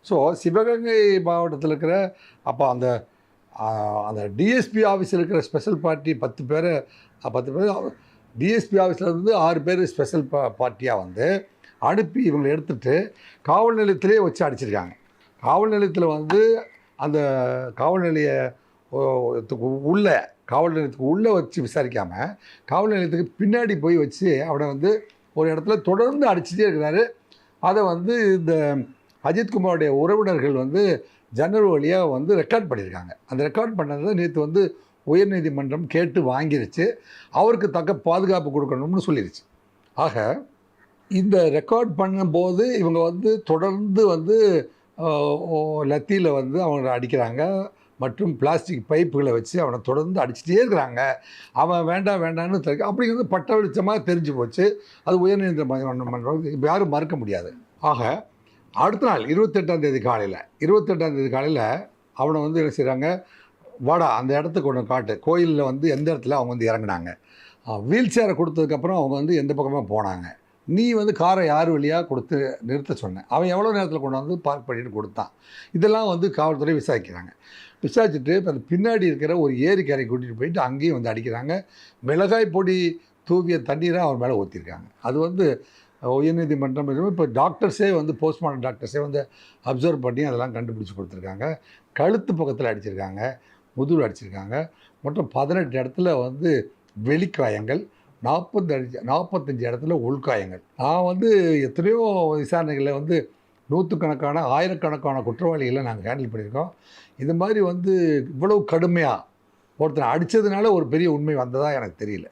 So Sivaganga மாவட்டத்தில் இருக்கிற அப்போ அந்த அந்த டிஎஸ்பி ஆஃபீஸில் இருக்கிற ஸ்பெஷல் பார்ட்டி 10 பேர் டிஎஸ்பி ஆஃபீஸில் இருந்து 6 பேர் ஸ்பெஷல் பார்ட்டியாக வந்து அனுப்பி இவங்களை எடுத்துகிட்டு காவல் நிலையத்திலே வச்சு அடிச்சிருக்காங்க. காவல் நிலையத்தில் வந்து அந்த காவல் நிலையத்துக்கு உள்ளே வச்சு விசாரிக்காமல் காவல் நிலையத்துக்கு பின்னாடி போய் வச்சு அவனை வந்து ஒரு இடத்துல தொடர்ந்து அடிச்சுட்டே இருக்கிறாரு. அதை வந்து இந்த அஜித்குமாருடைய உறவினர்கள் வந்து ஜன்னல் வழியாக வந்து ரெக்கார்ட் பண்ணியிருக்காங்க. அந்த ரெக்கார்ட் பண்ணதை நேற்று வந்து உயர்நீதிமன்றம் கேட்டு வாங்கிருச்சு. அவருக்கு தக்க பாதுகாப்பு கொடுக்கணும்னு சொல்லிடுச்சு. ஆக இந்த ரெக்கார்ட் பண்ணும்போது இவங்க வந்து தொடர்ந்து வந்து லத்தியில் வந்து அவங்க அடிக்கிறாங்க மற்றும் பிளாஸ்டிக் பைப்புகளை வச்சு அவனை தொடர்ந்து அடிச்சுட்டே இருக்கிறாங்க. அவன் வேண்டான்னு அப்படிங்கிறது பட்ட வெளிச்சமாக தெரிஞ்சு போச்சு. அது உயர்நீதிமன்றம் யாரும் மறுக்க முடியாது. ஆக அடுத்த நாள் 28ஆம் தேதி காலையில் அவனை வந்து என்ன செய்கிறாங்க, வாடா அந்த இடத்துக்கு ஒன்று காட்டு, கோயிலில் வந்து எந்த இடத்துல அவங்க வந்து இறங்கினாங்க, வீல் சேரை கொடுத்ததுக்கப்புறம் அவங்க வந்து எந்த பக்கமாக போனாங்க, நீ வந்து காரை யார் வழியாக கொடுத்து நிறுத்த சொன்னேன், அவன் எவ்வளோ நேரத்தில் கொண்டு வந்து பார்க் பண்ணிட்டு கொடுத்தான். இதெல்லாம் வந்து காவல்துறை விசாரிச்சுட்டு அந்த பின்னாடி இருக்கிற ஒரு ஏரிக்கரை கூட்டிகிட்டு போயிட்டு அங்கேயும் வந்து அடிக்கிறாங்க. மிளகாய் பொடி தூவிய தண்ணீரை அவன் மேலே ஊற்றிருக்காங்க. அது வந்து உயர்நீதிமன்றம் இப்போ டாக்டர்ஸே வந்து போஸ்ட்மார்ட்டம் டாக்டர்ஸே வந்து அப்சர்வ் பண்ணி அதெல்லாம் கண்டுபிடிச்சி கொடுத்துருக்காங்க. கழுத்து பக்கத்தில் அடிச்சிருக்காங்க, முதுகில் அடிச்சிருக்காங்க. மொத்தம் 18 இடத்துல வந்து வெளிக்காயங்கள், 45 இடத்துல உள்காயங்கள். நான் வந்து எத்தனையோ விசாரணைகளில் வந்து நூற்றுக்கணக்கான ஆயிரக்கணக்கான குற்றவாளிகளை நாங்கள் ஹேண்டில் பண்ணியிருக்கோம். இந்த மாதிரி வந்து இவ்வளவு கடுமையாக ஒருத்தர் அடித்ததுனால ஒரு பெரிய உண்மை வந்ததாக எனக்கு தெரியல.